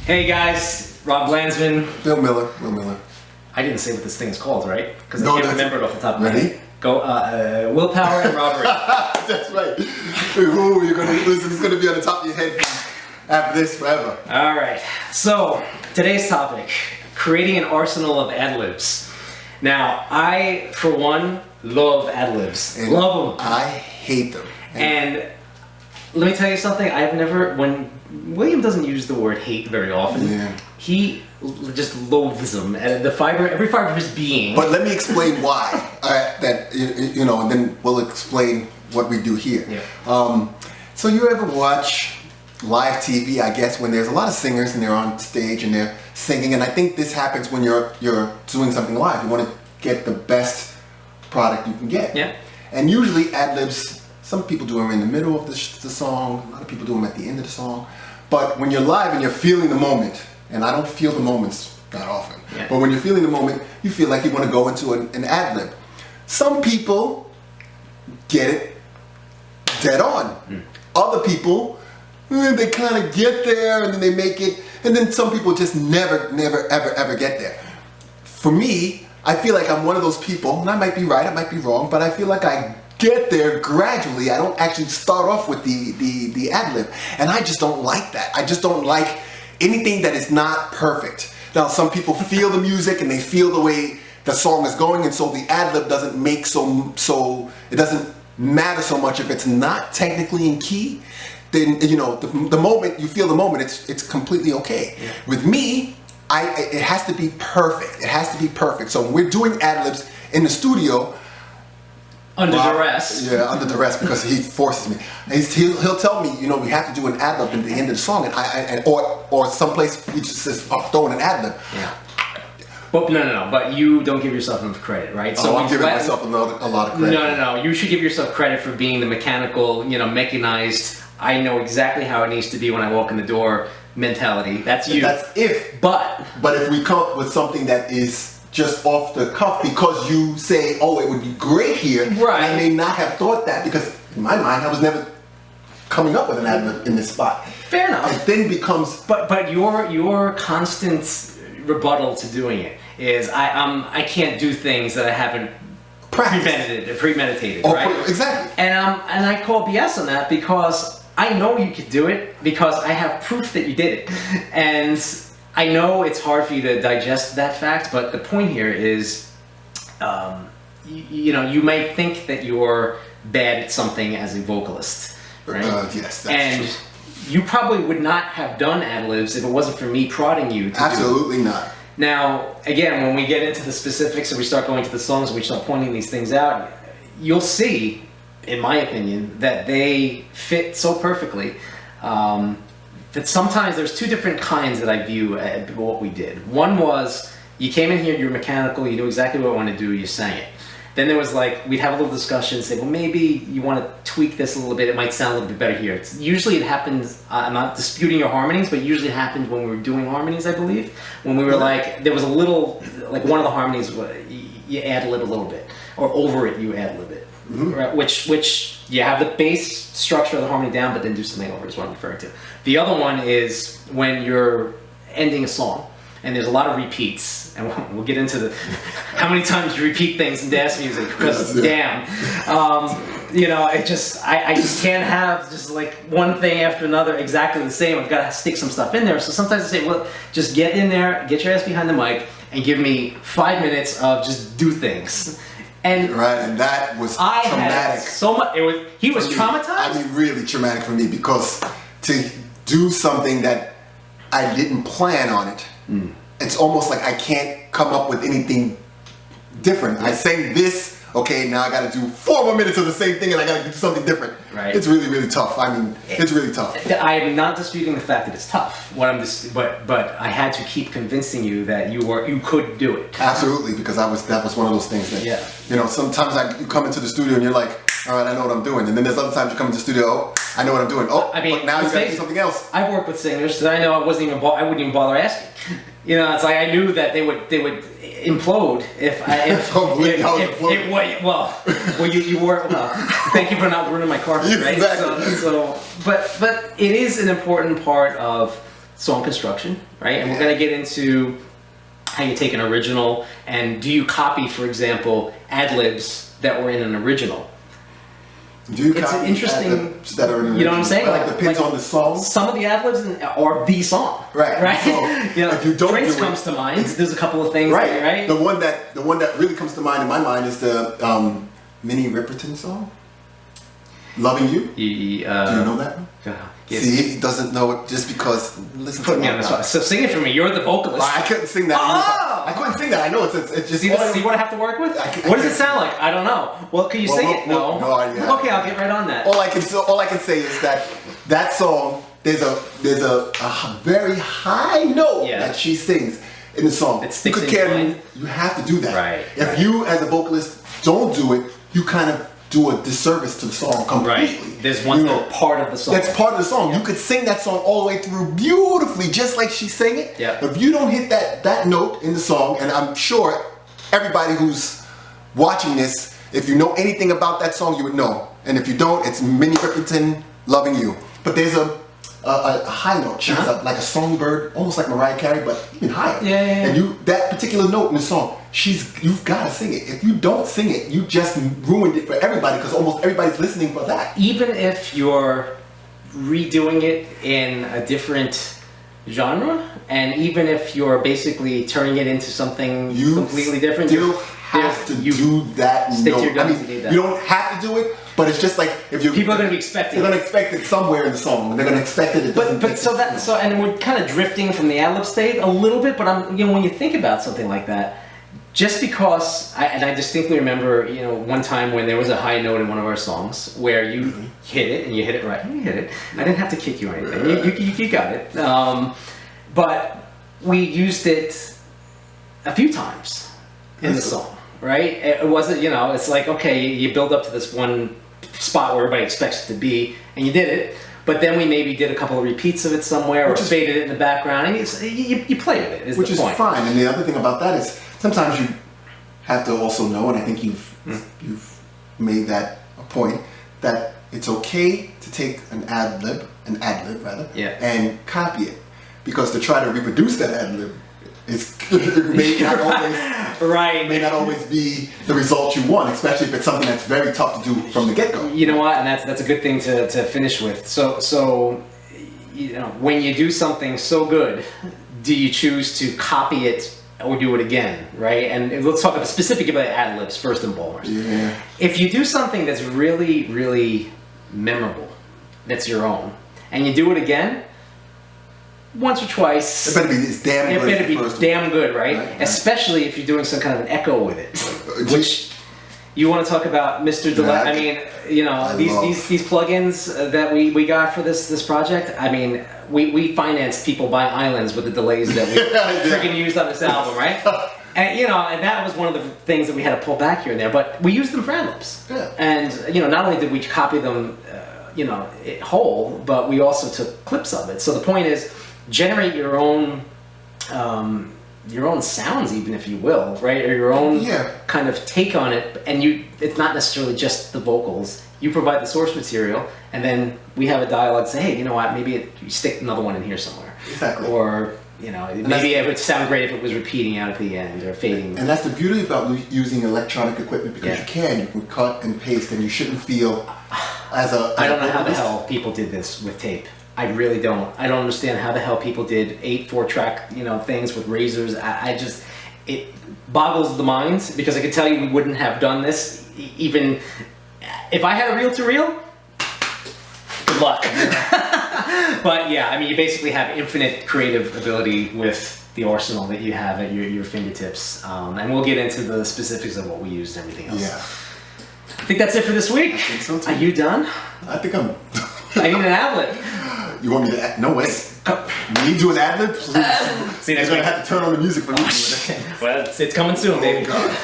Hey guys, Rob Glanzman. Bill Miller. I didn't say what this thing is called, right? Because No, I can't remember it off the top of my Ready? head. Go, willpower and robbery. That's right. Ooh, you're gonna listen. It's gonna be on the top of your head after this forever. All right. So today's topic: creating an arsenal of Ad-Libs. Now, I, for one, love Ad-Libs. Love them. I hate them. And let me tell you something. I've never, when William doesn't use the word hate very often, he just loathes them. And every fiber of his being. But let me explain why. And then we'll explain what we do here. Yeah. So you ever watch live TV, I guess, when there's a lot of singers and they're on stage and they're singing, and I think this happens when you're doing something live. You want to get the best product you can get. Yeah. And usually Ad-Libs, some people do them in the middle of the song, a lot of people do them at the end of the song. But when you're live and you're feeling the moment, and I don't feel the moments that often, but when you're feeling the moment, you feel like you want to go into an Ad-Lib. Some people get it dead on. Other people, they kind of get there and then they make it, and then some people just never, ever get there. For me, I feel like I'm one of those people, and I might be right, I might be wrong, but I feel like I get there gradually. I don't actually start off with the ad-lib, and I just don't like that. I just don't like anything that is not perfect. Now, some people feel the music and they feel the way the song is going, and so the ad-lib doesn't make so it doesn't matter so much if it's not technically in key. Then the moment you feel the moment, it's completely okay. Yeah. With me, it has to be perfect. It has to be perfect. So when we're doing ad-libs in the studio, under duress. Yeah, under duress, because he forces me. He'll tell me, we have to do an ad-lib at the end of the song, or someplace he just says, throw in an ad-lib. Yeah. But no. But you don't give yourself enough credit, right? So I'm giving myself a lot of credit. No. You should give yourself credit for being the mechanical, mechanized. I know exactly how it needs to be when I walk in the door mentality. That's you. That's if. But if we come up with something that is just off the cuff because you say, oh, it would be great here, right? I may not have thought that, because in my mind I was never coming up with an ad-lib in this spot. Fair enough. It then becomes. But your constant rebuttal to doing it is I can't do things that I haven't premeditated, right? Exactly. And I call BS on that, because I know you could do it, because I have proof that you did it. And I know it's hard for you to digest that fact, but the point here is, you may think that you're bad at something as a vocalist, right? Yes, that's true. You probably would not have done ad-libs if it wasn't for me prodding you to Absolutely not. Now, again, when we get into the specifics and we start going to the songs and we start pointing these things out, you'll see, in my opinion, that they fit so perfectly that sometimes there's two different kinds that I view what we did. One was, you came in here, you were mechanical, you knew exactly what I wanted to do, you sang it. Then there was we'd have a little discussion, say, well, maybe you want to tweak this a little bit, it might sound a little bit better here. Usually it happens, I'm not disputing your harmonies, but usually it happens when we were doing harmonies, I believe. When we were there was a little, one of the harmonies, you ad-lib a little bit, or over it you ad-lib it. Right? Which you have the bass structure of the harmony down, but then do something over is what I'm referring to. The other one is when you're ending a song, and there's a lot of repeats, and we'll get into how many times you repeat things in dance music, because damn, I just can't have just one thing after another exactly the same. I've got to stick some stuff in there. So sometimes I say, well, just get in there, get your ass behind the mic, and give me 5 minutes of just do things. And that was traumatic. So much. He was traumatized. I mean, really traumatic for me, because to do something that I didn't plan on it, it's almost like I can't come up with anything different. I sang this, okay, now I got to do 4 more minutes of the same thing, and I got to do something different. Right. It's really, really tough. I mean, it's really tough. I am not disputing the fact that it's tough. But I had to keep convincing you that you could do it. Absolutely, because that was one of those things that sometimes you come into the studio and you're like, all right, I know what I'm doing, and then there's other times you come into the studio, oh, I know what I'm doing. Oh, but now you got to do something else. I've worked with singers that I know I wouldn't even bother asking. It's like I knew that they would implode if you were. Well, thank you for not ruining my carpet, right? Exactly. But it is an important part of song construction, right? And we're going to get into how you take an original and do you copy, for example, ad-libs that were in an original. Do you It's copy an interesting, ad-libs that are in you know what I'm saying? Like depends on the song. Some of the ad-libs are the song. Right. So, you know, if you don't Prince do it, comes to mind. There's a couple of things. Right. Right. The one that really comes to mind in my mind is the Minnie Riperton song, "Loving You." Do you know that one? Yes. See, he doesn't know it just because. Listen Put to me on the spot. So sing it for me. You're the vocalist. I couldn't sing that. Oh! I couldn't sing that. I know it's just. See what I have to work with? What does it sound like? I don't know. Well, can you sing it? No. No idea. Okay, I'll get right on that. All I can say is that song. There's a very high note that she sings in the song. It sticks in your mind. You have to do that. Right. If you as a vocalist don't do it, you kind of do a disservice to the song completely. Right. There's one part of the song. That's part of the song. You could sing that song all the way through beautifully, just like she sang it. Yeah. If you don't hit that note in the song, and I'm sure everybody who's watching this, if you know anything about that song, you would know. And if you don't, it's Minnie Riperton, "Loving You." But there's a high note. She's like a songbird, almost like Mariah Carey, but even higher. Yeah. And that particular note in the song, you've got to sing it. If you don't sing it, you just ruined it for everybody because almost everybody's listening for that. Even if you're redoing it in a different genre, and even if you're basically turning it into something completely different, you have to do that stick to note. your guns to do that. You don't have to do it, but it's just like if you people are going to be expecting. They're going to expect it somewhere in the song. They're going to expect it. And we're kind of drifting from the ad-lib state a little bit. But when you think about something like that, just because I distinctly remember, one time when there was a high note in one of our songs where you hit it and you hit it right. You hit it. I didn't have to kick you or anything. You got it. But we used it a few times in the song. Right? It wasn't, it's like, okay, you build up to this one spot where everybody expects it to be, and you did it, but then we maybe did a couple of repeats of it somewhere, or faded it in the background, and you play with it, which the point. Is fine. And the other thing about that is, sometimes you have to also know, and I think you've made that a point, that it's okay to take an ad-lib rather, and copy it. Because to try to reproduce that ad-lib, it may not always, may not always be the result you want, especially if it's something that's very tough to do from the get-go. You know what, and that's a good thing to finish with. So when you do something so good, do you choose to copy it or do it again, right? And let's talk specifically about ad-libs first and foremost. Yeah. If you do something that's really, really memorable, that's your own, and you do it again, once or twice. It better be damn good, right? Especially if you're doing some kind of an echo with it. Which you want to talk about Mr. Delay. I mean, these plugins that we got for this project. I mean, we financed people buy islands with the delays that we freaking used on this album, right? And and that was one of the things that we had to pull back here and there. But we used them for ad-libs. Yeah. And not only did we copy them, whole, but we also took clips of it. So the point is, generate your own sounds, even if you will, right? Or your own kind of take on it. And it's not necessarily just the vocals. You provide the source material, and then we have a dialogue. Say, hey, you know what? Maybe you stick another one in here somewhere. Exactly. Or maybe it would sound great if it was repeating out at the end or fading. And that's the beauty about using electronic equipment, because you can cut and paste, and you shouldn't feel as a. I don't know how the hell people did this with tape. I really don't. I don't understand how the hell people did 8 4-track, things with razors. It boggles the mind, because I can tell you we wouldn't have done this even if I had a reel-to-reel. Good luck. But yeah, I mean, you basically have infinite creative ability with the arsenal that you have at your fingertips. And we'll get into the specifics of what we used and everything else. Yeah. I think that's it for this week. I think so too. Are you done? I think I'm. I need an ad-lib. You want me to? No way. Me do an ad-lib? See, you're gonna have to turn on the music for me. Well, it's coming soon, baby. God.